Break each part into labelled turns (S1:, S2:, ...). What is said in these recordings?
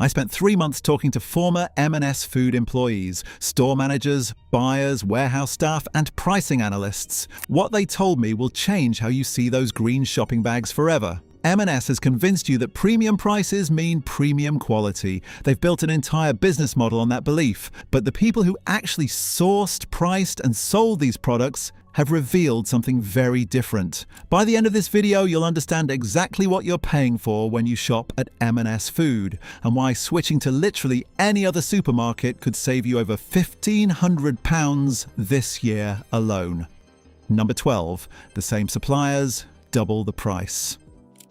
S1: I spent 3 months talking to former M&S Food employees, store managers, buyers, warehouse staff, and pricing analysts. What they told me will change how you see those green shopping bags forever. M&S has convinced you that premium prices mean premium quality. They've built an entire business model on that belief. But the people who actually sourced, priced, and sold these products have revealed something very different. By the end of this video, you'll understand exactly what you're paying for when you shop at M&S Food, and why switching to literally any other supermarket could save you over £1,500 this year alone. Number 12. The same suppliers, double the price.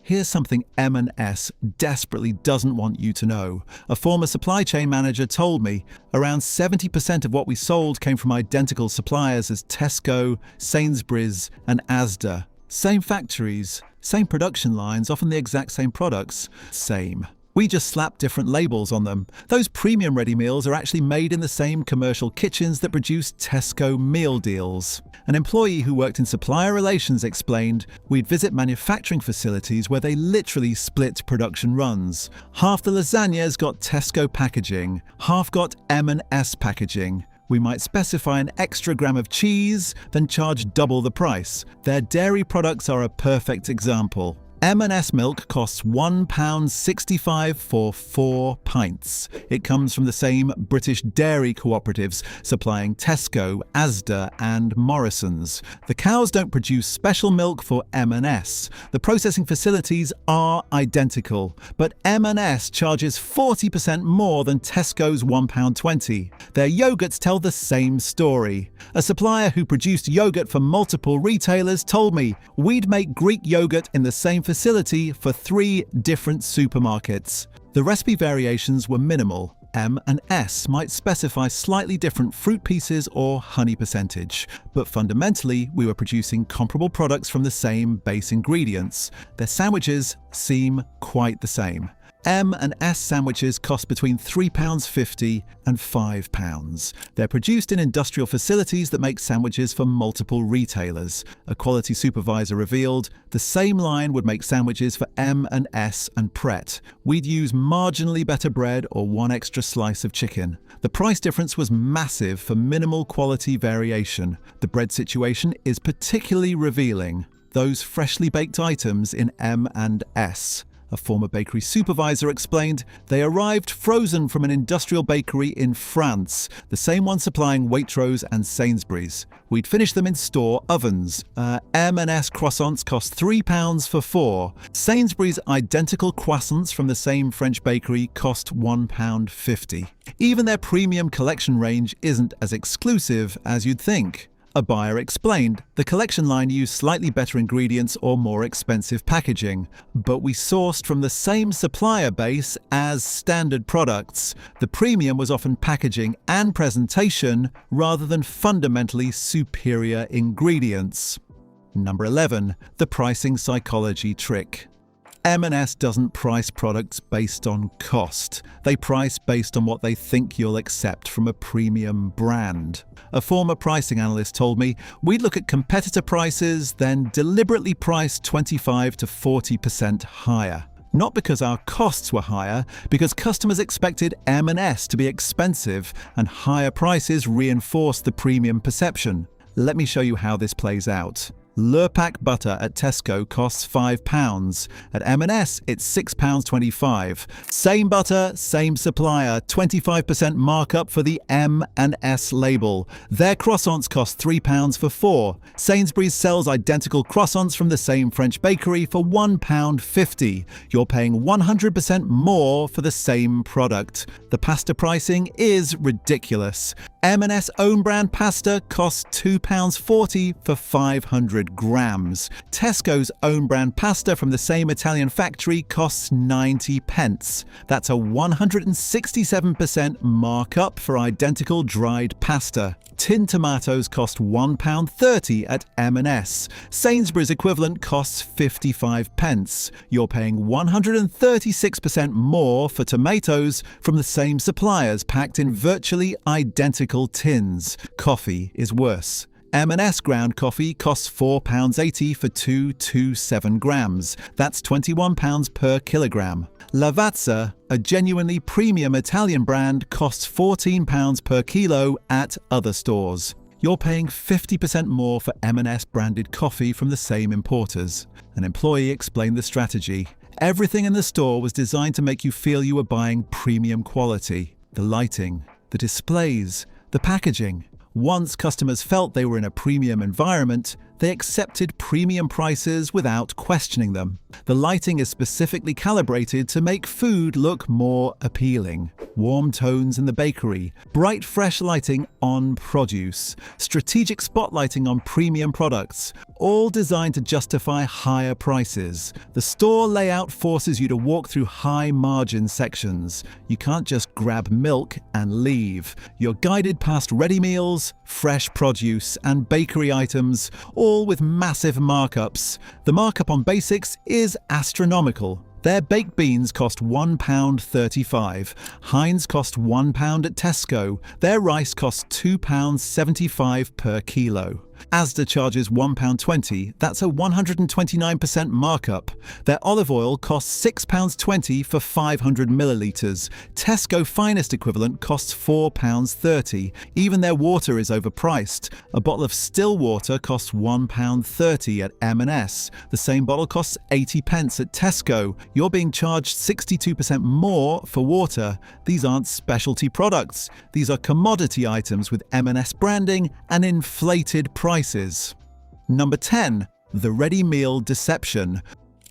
S1: Here's something M&S desperately doesn't want you to know. A former supply chain manager told me around 70% of what we sold came from identical suppliers as Tesco, Sainsbury's, and Asda. Same factories, same production lines, often the exact same products. Same. We just slap different labels on them. Those premium ready meals are actually made in the same commercial kitchens that produce Tesco meal deals. An employee who worked in supplier relations explained, we'd visit manufacturing facilities where they literally split production runs. Half the lasagnas got Tesco packaging, half got M&S packaging. We might specify an extra gram of cheese, then charge double the price. Their dairy products are a perfect example. M&S milk costs £1.65 for 4 pints. It comes from the same British dairy cooperatives supplying Tesco, Asda and Morrisons. The cows don't produce special milk for M&S. The processing facilities are identical, but M&S charges 40% more than Tesco's £1.20. Their yogurts tell the same story. A supplier who produced yogurt for multiple retailers told me, we'd make Greek yogurt in the same facility for 3 different supermarkets. The recipe variations were minimal. M&S might specify slightly different fruit pieces or honey percentage, but fundamentally we were producing comparable products from the same base ingredients. Their sandwiches seem quite the same. M&S sandwiches cost between £3.50 and £5. They're produced in industrial facilities that make sandwiches for multiple retailers. A quality supervisor revealed the same line would make sandwiches for M&S and Pret. We'd use marginally better bread or 1 extra slice of chicken. The price difference was massive for minimal quality variation. The bread situation is particularly revealing. Those freshly baked items in M&S. A former bakery supervisor explained they arrived frozen from an industrial bakery in France, the same one supplying Waitrose and Sainsbury's. We'd finish them in store ovens. M&S croissants cost £3 for 4. Sainsbury's identical croissants from the same French bakery cost £1.50. Even their premium collection range isn't as exclusive as you'd think. A buyer explained the collection line used slightly better ingredients or more expensive packaging, but we sourced from the same supplier base as standard products. The premium was often packaging and presentation rather than fundamentally superior ingredients. Number 11. The pricing psychology trick. M&S doesn't price products based on cost. They price based on what they think you'll accept from a premium brand. A former pricing analyst told me, we'd look at competitor prices, then deliberately price 25 to 40% higher. Not because our costs were higher, because customers expected M&S to be expensive, and higher prices reinforced the premium perception. Let me show you how this plays out. Lurpak butter at Tesco costs £5. At M&S, it's £6.25. Same butter, same supplier, 25% markup for the M&S label. Their croissants cost £3 for 4. Sainsbury's sells identical croissants from the same French bakery for £1.50. You're paying 100% more for the same product. The pasta pricing is ridiculous. M&S own brand pasta costs £2.40 for 500 grams. Tesco's own brand pasta from the same Italian factory costs 90 pence. That's a 167% markup for identical dried pasta. Tin tomatoes cost £1.30 at M&S. Sainsbury's equivalent costs 55 pence. You're paying 136% more for tomatoes from the same suppliers packed in virtually identical tins. Coffee is worse. M&S ground coffee costs £4.80 for 227 grams. That's £21 per kilogram. Lavazza, a genuinely premium Italian brand, costs £14 per kilo at other stores. You're paying 50% more for M&S branded coffee from the same importers. An employee explained the strategy. Everything in the store was designed to make you feel you were buying premium quality. The lighting, the displays, the packaging. Once customers felt they were in a premium environment, they accepted premium prices without questioning them. The lighting is specifically calibrated to make food look more appealing. Warm tones in the bakery, bright fresh lighting on produce, strategic spotlighting on premium products, all designed to justify higher prices. The store layout forces you to walk through high-margin sections. You can't just grab milk and leave. You're guided past ready meals, fresh produce, and bakery items, all with massive markups. The markup on basics is astronomical. Their baked beans cost £1.35. Heinz cost £1 at Tesco. Their rice costs £2.75 per kilo. Asda charges £1.20, that's a 129% markup. Their olive oil costs £6.20 for 500 millilitres. Tesco Finest equivalent costs £4.30. Even their water is overpriced. A bottle of still water costs £1.30 at M&S. The same bottle costs 80 pence at Tesco. You're being charged 62% more for water. These aren't specialty products. These are commodity items with M&S branding and inflated prices. Number 10. The ready meal deception.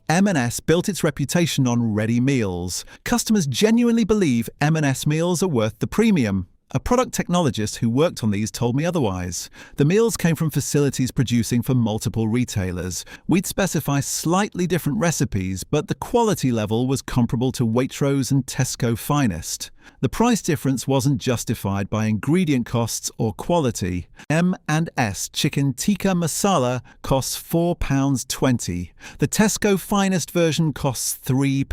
S1: M&S built its reputation on ready meals. Customers genuinely believe M&S meals are worth the premium. A product technologist who worked on these told me otherwise. The meals came from facilities producing for multiple retailers. We'd specify slightly different recipes, but the quality level was comparable to Waitrose and Tesco Finest. The price difference wasn't justified by ingredient costs or quality. M&S chicken tikka masala costs £4.20. The Tesco Finest version costs £3.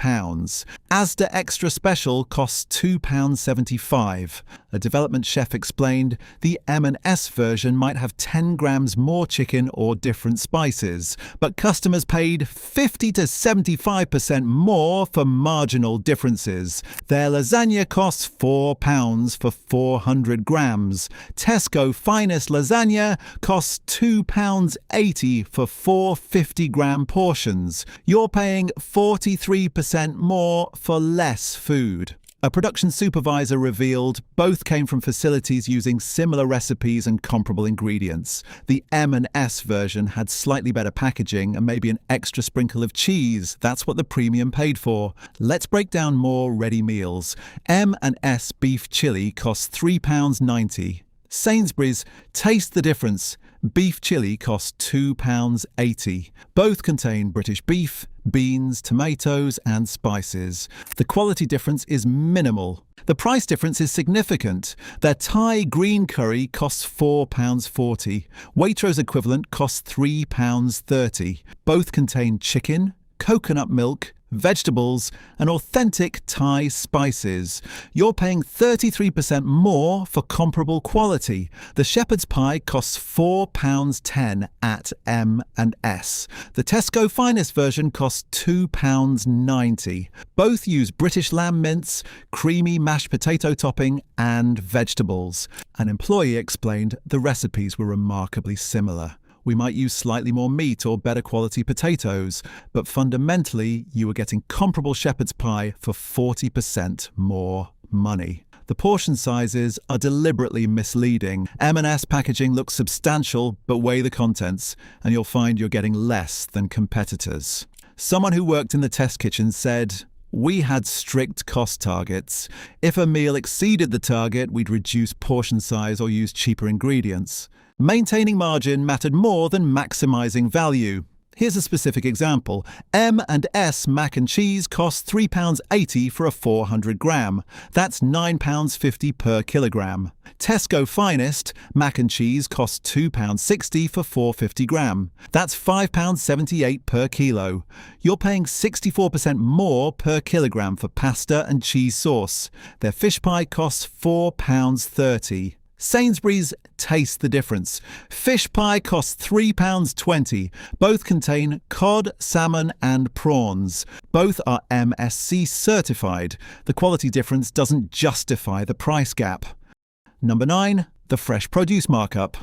S1: Asda Extra Special costs £2.75. A development chef explained the M&S version might have 10 grams more chicken or different spices, but customers paid 50 to 75% more for marginal differences. Their lasagna costs £4 for 400 grams. Tesco Finest lasagna costs £2.80 for 450-gram portions. You're paying 43% more for less food. A production supervisor revealed both came from facilities using similar recipes and comparable ingredients. The M&S version had slightly better packaging and maybe an extra sprinkle of cheese. That's what the premium paid for. Let's break down more ready meals. M&S beef chili costs £3.90. Sainsbury's, taste the difference. Beef chili costs £2.80. Both contain British beef, beans, tomatoes, and spices. The quality difference is minimal. The price difference is significant. Their Thai green curry costs £4.40. Waitrose equivalent costs £3.30. Both contain chicken, coconut milk, vegetables, and authentic Thai spices. You're paying 33% more for comparable quality. The shepherd's pie costs £4.10 at M&S. The Tesco Finest version costs £2.90. Both use British lamb mince, creamy mashed potato topping, and vegetables. An employee explained the recipes were remarkably similar. We might use slightly more meat or better quality potatoes, but fundamentally, you were getting comparable shepherd's pie for 40% more money. The portion sizes are deliberately misleading. M&S packaging looks substantial, but weigh the contents, and you'll find you're getting less than competitors. Someone who worked in the test kitchen said, "We had strict cost targets. If a meal exceeded the target, we'd reduce portion size or use cheaper ingredients. Maintaining margin mattered more than maximizing value." Here's a specific example. M&S mac and cheese costs £3.80 for a 400 gram. That's £9.50 per kilogram. Tesco Finest mac and cheese costs £2.60 for 450 gram. That's £5.78 per kilo. You're paying 64% more per kilogram for pasta and cheese sauce. Their fish pie costs £4.30. Sainsbury's, taste the difference. Fish pie costs £3.20. Both contain cod, salmon and prawns. Both are MSC certified. The quality difference doesn't justify the price gap. Number 9. The fresh produce markup.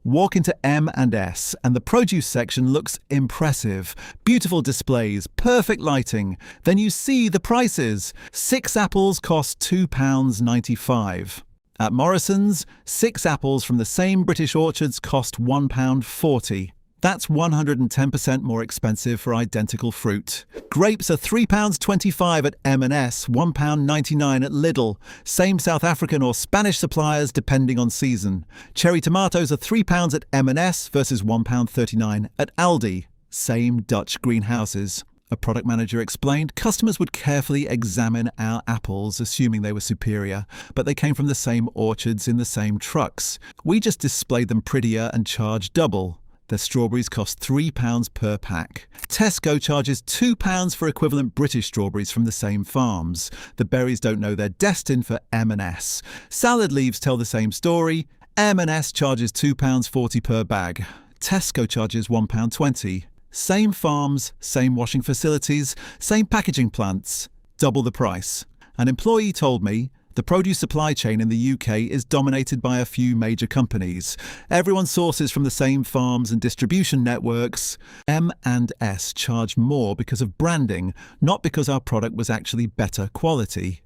S1: Walk into M&S and the produce section looks impressive. Beautiful displays, perfect lighting. Then you see the prices. 6 apples cost £2.95. At Morrison's, 6 apples from the same British orchards cost £1.40. That's 110% more expensive for identical fruit. Grapes are £3.25 at M&S, £1.99 at Lidl. Same South African or Spanish suppliers depending on season. Cherry tomatoes are £3 at M&S versus £1.39 at Aldi. Same Dutch greenhouses. A product manager explained, customers would carefully examine our apples, assuming they were superior, but they came from the same orchards in the same trucks. We just displayed them prettier and charged double. Their strawberries cost £3 per pack. Tesco charges £2 for equivalent British strawberries from the same farms. The berries don't know they're destined for M&S. Salad leaves tell the same story. M&S charges £2.40 per bag. Tesco charges £1.20. Same farms, same washing facilities, same packaging plants, double the price. An employee told me the produce supply chain in the UK is dominated by a few major companies. Everyone sources from the same farms and distribution networks. M&S charged more because of branding, not because our product was actually better quality.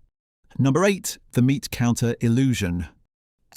S1: Number 8. The meat counter illusion.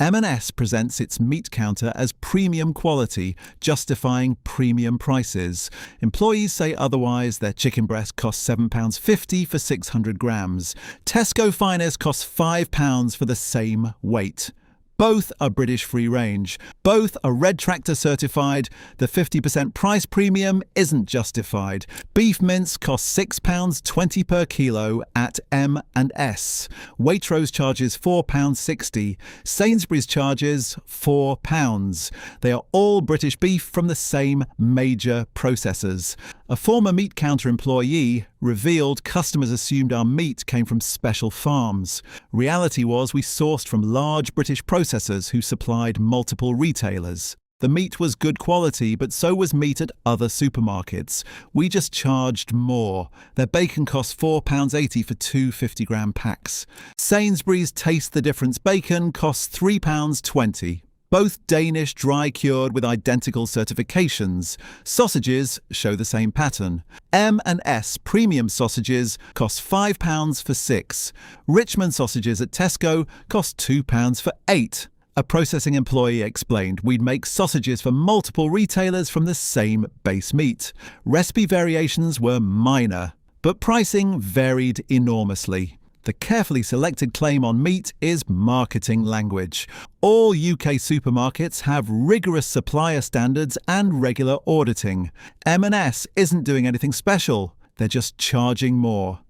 S1: M&S presents its meat counter as premium quality, justifying premium prices. Employees say otherwise. Their chicken breast costs £7.50 for 600 grams. Tesco Finest costs £5 for the same weight. Both are British free range. Both are Red Tractor certified. The 50% price premium isn't justified. Beef mince costs £6.20 per kilo at M&S. Waitrose charges £4.60. Sainsbury's charges £4. They are all British beef from the same major processors. A former meat counter employee revealed customers assumed our meat came from special farms. Reality was we sourced from large British processors who supplied multiple retailers. The meat was good quality, but so was meat at other supermarkets. We just charged more. Their bacon costs £4.80 for 2 50-gram packs. Sainsbury's Taste the Difference bacon costs £3.20. Both Danish dry-cured with identical certifications. Sausages show the same pattern. M&S premium sausages cost £5 for 6. Richmond sausages at Tesco cost £2 for 8. A processing employee explained we'd make sausages for multiple retailers from the same base meat. Recipe variations were minor, but pricing varied enormously. The carefully selected claim on meat is marketing language. All UK supermarkets have rigorous supplier standards and regular auditing. M&S isn't doing anything special. They're just charging more.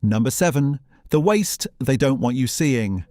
S1: Number 7. The waste they don't want you seeing.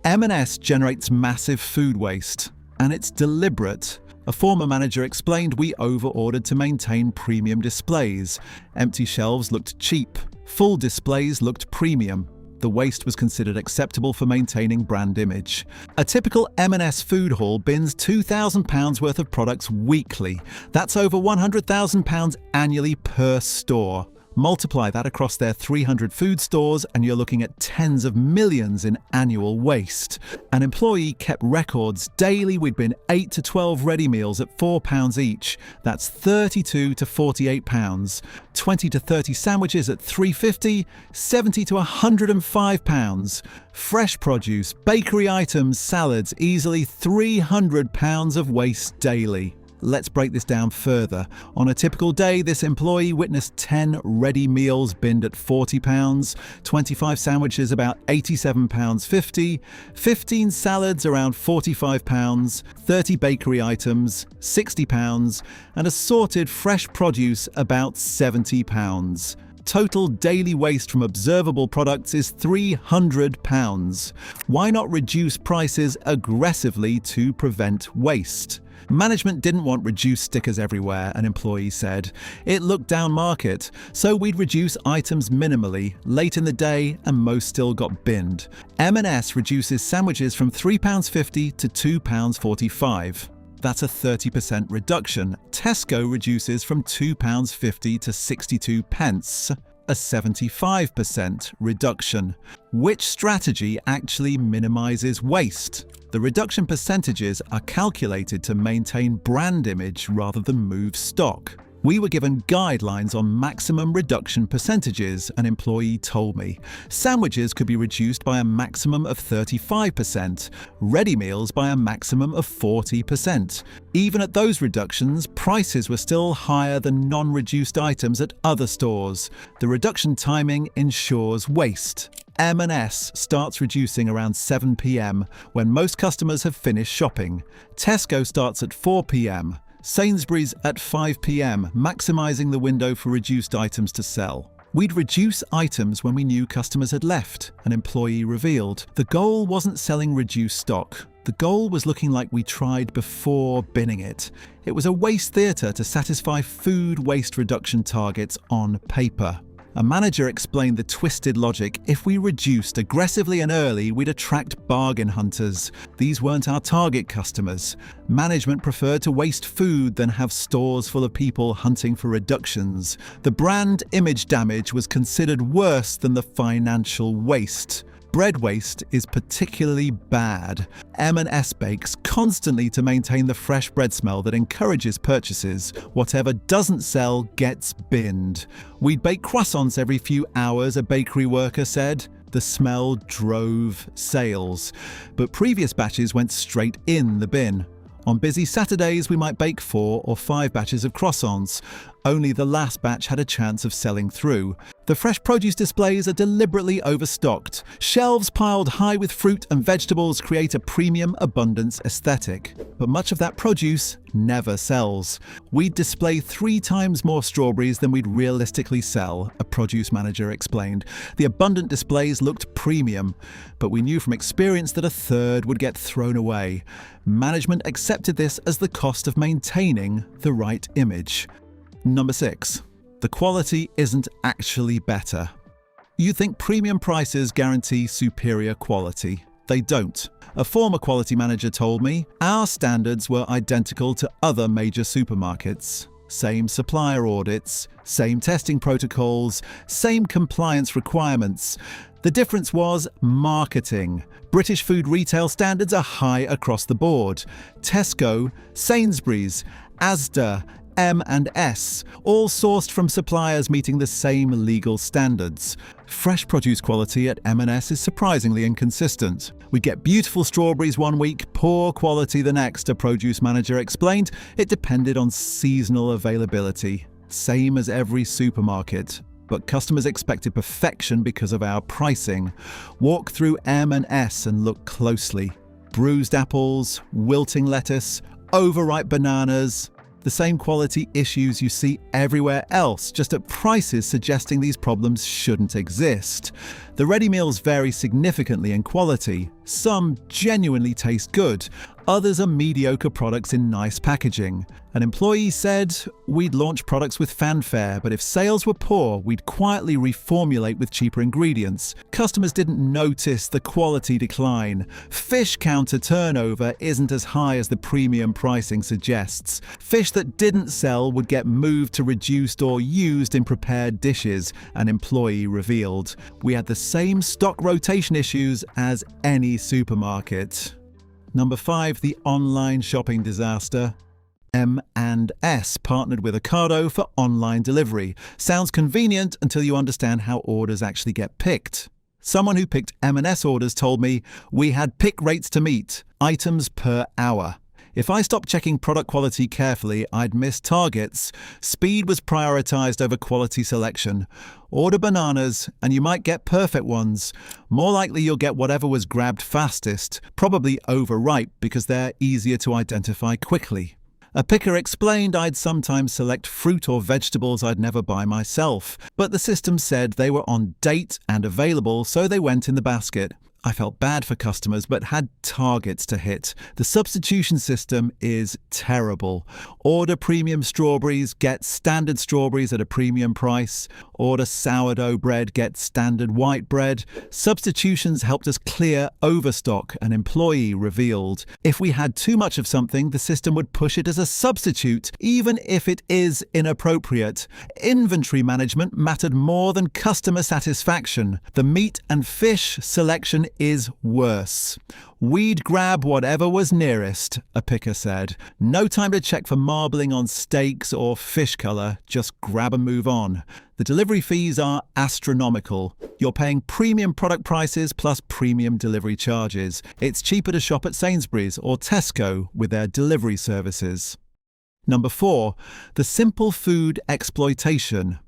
S1: M&S generates massive food waste, and it's deliberate. A former manager explained we over-ordered to maintain premium displays. Empty shelves looked cheap. Full displays looked premium. The waste was considered acceptable for maintaining brand image. A typical M&S food hall bins £2,000 worth of products weekly. That's over £100,000 annually per store. Multiply that across their 300 food stores and you're looking at tens of millions in annual waste. An employee kept records. Daily we'd bin 8 to 12 ready meals at £4 each. That's £32 to £48. 20 to 30 sandwiches at £3.50, 70 to £105. Fresh produce, bakery items, salads, easily £300 of waste daily. Let's break this down further. On a typical day, this employee witnessed 10 ready meals binned at £40, 25 sandwiches about £87.50, 15 salads around £45, 30 bakery items £60, and assorted fresh produce about £70. Total daily waste from observable products is £300. Why not reduce prices aggressively to prevent waste? Management didn't want reduced stickers everywhere, an employee said. It looked down market, so we'd reduce items minimally, late in the day, and most still got binned. M&S reduces sandwiches from £3.50 to £2.45. That's a 30% reduction. Tesco reduces from £2.50 to 62 pence. A 75% reduction. Which strategy actually minimizes waste? The reduction percentages are calculated to maintain brand image rather than move stock. We were given guidelines on maximum reduction percentages, an employee told me. Sandwiches could be reduced by a maximum of 35%, ready meals by a maximum of 40%. Even at those reductions, prices were still higher than non-reduced items at other stores. The reduction timing ensures waste. M&S starts reducing around 7 p.m. when most customers have finished shopping. Tesco starts at 4 p.m. Sainsbury's at 5 p.m, maximising the window for reduced items to sell. We'd reduce items when we knew customers had left, an employee revealed. The goal wasn't selling reduced stock. The goal was looking like we tried before binning it. It was a waste theatre to satisfy food waste reduction targets on paper. A manager explained the twisted logic. If we reduced aggressively and early, we'd attract bargain hunters. These weren't our target customers. Management preferred to waste food than have stores full of people hunting for reductions. The brand image damage was considered worse than the financial waste. Bread waste is particularly bad. M&S bakes constantly to maintain the fresh bread smell that encourages purchases. Whatever doesn't sell gets binned. We'd bake croissants every few hours, a bakery worker said. The smell drove sales. But previous batches went straight in the bin. On busy Saturdays, we might bake 4 or 5 batches of croissants. Only the last batch had a chance of selling through. The fresh produce displays are deliberately overstocked. Shelves piled high with fruit and vegetables create a premium abundance aesthetic. But much of that produce never sells. We'd display 3 times more strawberries than we'd realistically sell, a produce manager explained. The abundant displays looked premium, but we knew from experience that a third would get thrown away. Management accepted this as the cost of maintaining the right image. Number 6. The quality isn't actually better. You think premium prices guarantee superior quality. They don't. A former quality manager told me, our standards were identical to other major supermarkets. Same supplier audits, same testing protocols, same compliance requirements. The difference was marketing. British food retail standards are high across the board. Tesco, Sainsbury's, Asda, M&S, all sourced from suppliers meeting the same legal standards. Fresh produce quality at M&S is surprisingly inconsistent. We get beautiful strawberries one week, poor quality the next, a produce manager explained. It depended on seasonal availability. Same as every supermarket. But customers expected perfection because of our pricing. Walk through M&S and look closely. Bruised apples, wilting lettuce, overripe bananas. The same quality issues you see everywhere else, just at prices suggesting these problems shouldn't exist. The ready meals vary significantly in quality. Some genuinely taste good. Others are mediocre products in nice packaging. An employee said, we'd launch products with fanfare, but if sales were poor, we'd quietly reformulate with cheaper ingredients. Customers didn't notice the quality decline. Fish counter turnover isn't as high as the premium pricing suggests. Fish that didn't sell would get moved to reduced or used in prepared dishes, an employee revealed. We had the same stock rotation issues as any supermarket. Number 5, the online shopping disaster. M&S partnered with Ocado for online delivery. Sounds convenient until you understand how orders actually get picked. Someone who picked M&S orders told me, we had pick rates to meet, items per hour. If I stopped checking product quality carefully, I'd miss targets. Speed was prioritized over quality selection. Order bananas, and you might get perfect ones. More likely you'll get whatever was grabbed fastest, probably overripe because they're easier to identify quickly. A picker explained I'd sometimes select fruit or vegetables I'd never buy myself, but the system said they were on date and available, so they went in the basket. I felt bad for customers but had targets to hit. The substitution system is terrible. Order premium strawberries, get standard strawberries at a premium price. Order sourdough bread, get standard white bread. Substitutions helped us clear overstock, an employee revealed. If we had too much of something, the system would push it as a substitute, even if it is inappropriate. Inventory management mattered more than customer satisfaction. The meat and fish selection is worse. We'd grab whatever was nearest, a picker said. No time to check for marbling on steaks or fish colour, just grab and move on. The delivery fees are astronomical. You're paying premium product prices plus premium delivery charges. It's cheaper to shop at Sainsbury's or Tesco with their delivery services. Number 4. The simple food exploitation.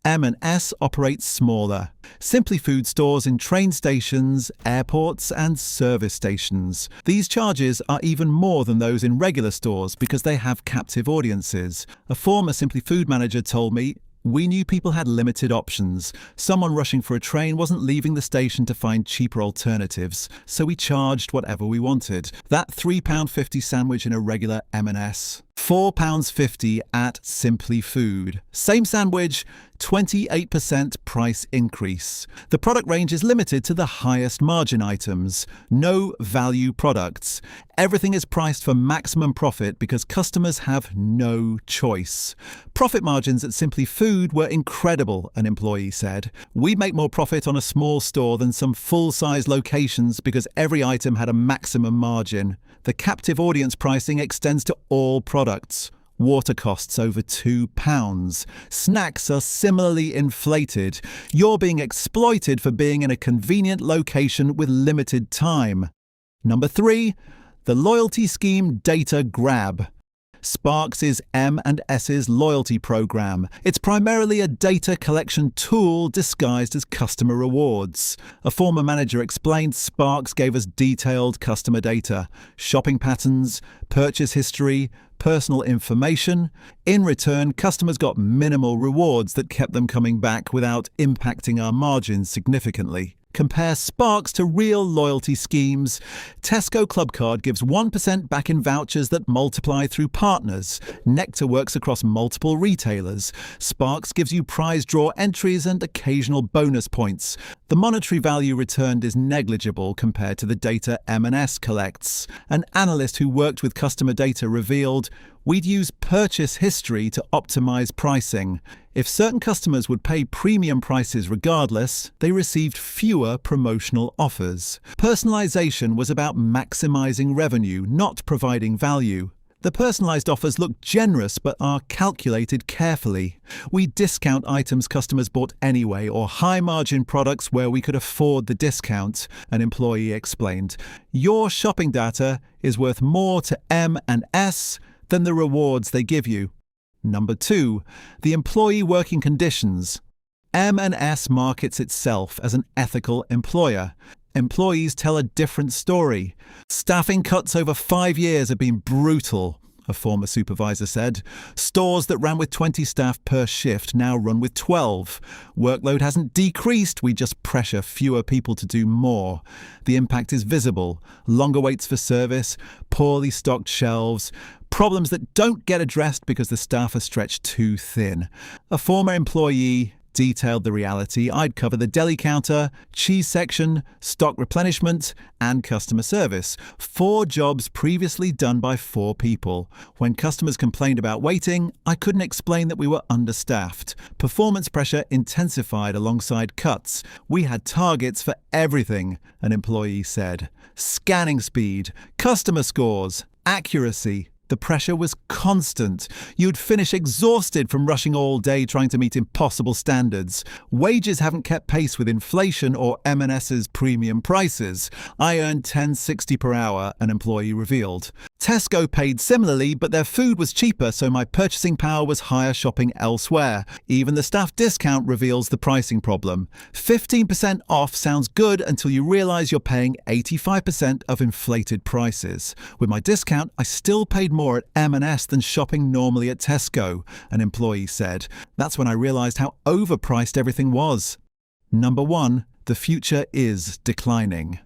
S1: M&S operates smaller. Simply Food stores in train stations, airports and service stations. These charges are even more than those in regular stores because they have captive audiences. A former Simply Food manager told me, "We knew people had limited options. Someone rushing for a train wasn't leaving the station to find cheaper alternatives, so we charged whatever we wanted. That £3.50 sandwich in a regular M&S. £4.50 at Simply Food. Same sandwich, 28% price increase. The product range is limited to the highest margin items. No value products. Everything is priced for maximum profit because customers have no choice. Profit margins at Simply Food were incredible, an employee said. We make more profit on a small store than some full-size locations because every item had a maximum margin. The captive audience pricing extends to all products. Water costs over £2. Snacks are similarly inflated. You're being exploited for being in a convenient location with limited time. Number 3. The loyalty scheme data grab. Sparks is M&S's loyalty program. It's primarily a data collection tool disguised as customer rewards. A former manager explained Sparks gave us detailed customer data, shopping patterns, purchase history, personal information. In return, customers got minimal rewards that kept them coming back without impacting our margins significantly. Compare Sparks to real loyalty schemes. Tesco Clubcard gives 1% back in vouchers that multiply through partners. Nectar works across multiple retailers. Sparks gives you prize draw entries and occasional bonus points. The monetary value returned is negligible compared to the data M&S collects. An analyst who worked with customer data revealed, "We'd use purchase history to optimize pricing. If certain customers would pay premium prices regardless, they received fewer promotional offers. Personalization was about maximizing revenue, not providing value. The personalized offers look generous but are calculated carefully. We discount items customers bought anyway or high-margin products where we could afford the discount," an employee explained. "Your shopping data is worth more to M&S than the rewards they give you." Number 2. The employee working conditions. M&S markets itself as an ethical employer. Employees tell a different story. "Staffing cuts over 5 years have been brutal," a former supervisor said. "Stores that ran with 20 staff per shift now run with 12. Workload hasn't decreased, we just pressure fewer people to do more. The impact is visible. Longer waits for service, poorly stocked shelves, problems that don't get addressed because the staff are stretched too thin." A former employee detailed the reality. "I'd cover the deli counter, cheese section, stock replenishment, and customer service. 4 jobs previously done by 4 people. When customers complained about waiting, I couldn't explain that we were understaffed. Performance pressure intensified alongside cuts. We had targets for everything," an employee said. Scanning speed, customer scores, accuracy. The pressure was constant. You'd finish exhausted from rushing all day trying to meet impossible standards. Wages haven't kept pace with inflation or M&S's premium prices. I earned $10.60 per hour, an employee revealed. Tesco paid similarly, but their food was cheaper, so my purchasing power was higher shopping elsewhere. Even the staff discount reveals the pricing problem. 15% off sounds good until you realise you're paying 85% of inflated prices. With my discount, I still paid more at M&S than shopping normally at Tesco," an employee said. "That's when I realized how overpriced everything was." Number 1. The future is declining.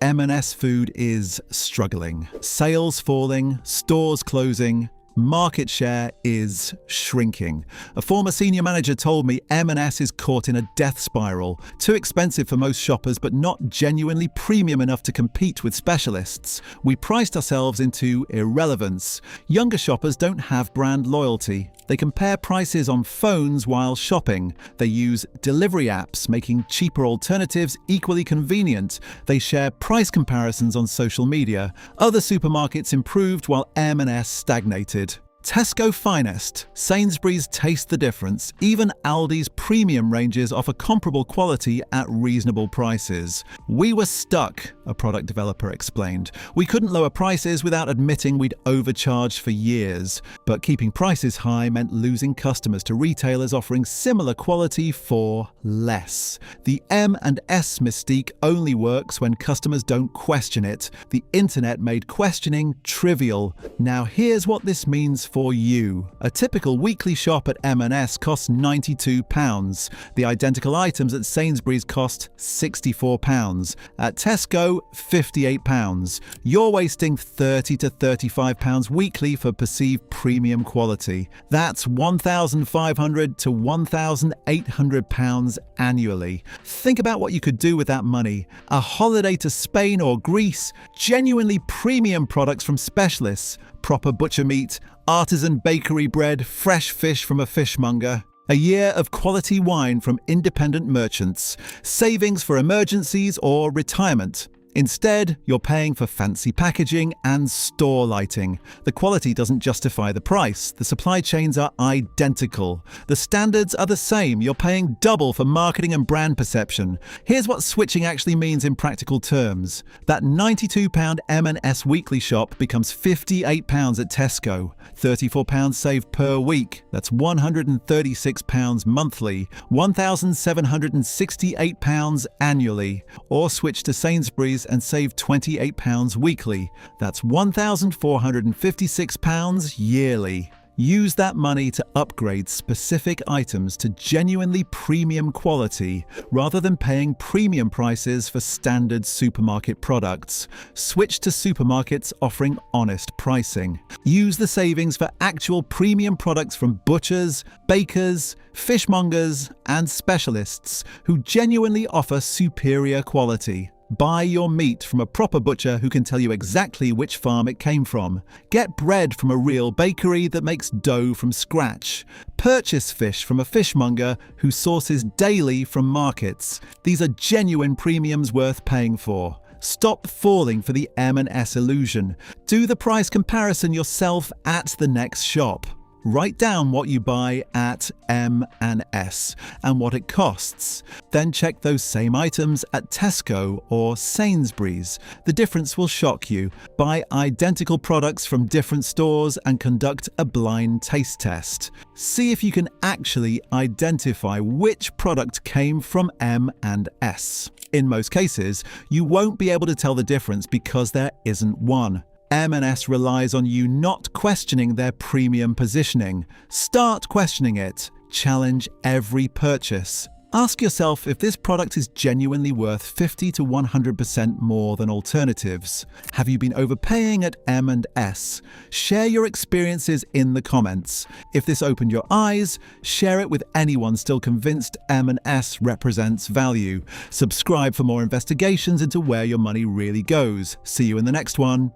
S1: M&S Food is struggling. Sales falling, stores closing, market share is shrinking. A former senior manager told me M&S is caught in a death spiral, too expensive for most shoppers but not genuinely premium enough to compete with specialists. We priced ourselves into irrelevance. Younger shoppers don't have brand loyalty. They compare prices on phones while shopping. They use delivery apps, making cheaper alternatives equally convenient. They share price comparisons on social media. Other supermarkets improved while M&S stagnated. Tesco Finest, Sainsbury's taste the difference. Even Aldi's premium ranges offer comparable quality at reasonable prices. "We were stuck," a product developer explained. "We couldn't lower prices without admitting we'd overcharged for years. But keeping prices high meant losing customers to retailers offering similar quality for less. The M&S mystique only works when customers don't question it. The internet made questioning trivial. Now here's what this means for you. A typical weekly shop at M&S costs £92. The identical items at Sainsbury's cost £64. At Tesco, £58. You're wasting £30 to £35 weekly for perceived premium quality. That's £1,500 to £1,800 annually. Think about what you could do with that money. A holiday to Spain or Greece, genuinely premium products from specialists, proper butcher meat, artisan bakery bread, fresh fish from a fishmonger. A year of quality wine from independent merchants. Savings for emergencies or retirement. Instead, you're paying for fancy packaging and store lighting. The quality doesn't justify the price. The supply chains are identical. The standards are the same. You're paying double for marketing and brand perception. Here's what switching actually means in practical terms. That £92 M&S weekly shop becomes £58 at Tesco. £34 saved per week. That's £136 monthly. £1,768 annually. Or switch to Sainsbury's and save £28 weekly. That's £1,456 yearly. Use that money to upgrade specific items to genuinely premium quality rather than paying premium prices for standard supermarket products. Switch to supermarkets offering honest pricing. Use the savings for actual premium products from butchers, bakers, fishmongers, and specialists who genuinely offer superior quality. Buy your meat from a proper butcher who can tell you exactly which farm it came from. Get bread from a real bakery that makes dough from scratch. Purchase fish from a fishmonger who sources daily from markets. These are genuine premiums worth paying for. Stop falling for the M&S illusion. Do the price comparison yourself at the next shop. Write down what you buy at M&S and what it costs. Then check those same items at Tesco or Sainsbury's. The difference will shock you. Buy identical products from different stores and conduct a blind taste test. See if you can actually identify which product came from M&S. In most cases, you won't be able to tell the difference because there isn't one. M&S relies on you not questioning their premium positioning. Start questioning it. Challenge every purchase. Ask yourself if this product is genuinely worth 50 to 100% more than alternatives. Have you been overpaying at M&S? Share your experiences in the comments. If this opened your eyes, share it with anyone still convinced M&S represents value. Subscribe for more investigations into where your money really goes. See you in the next one.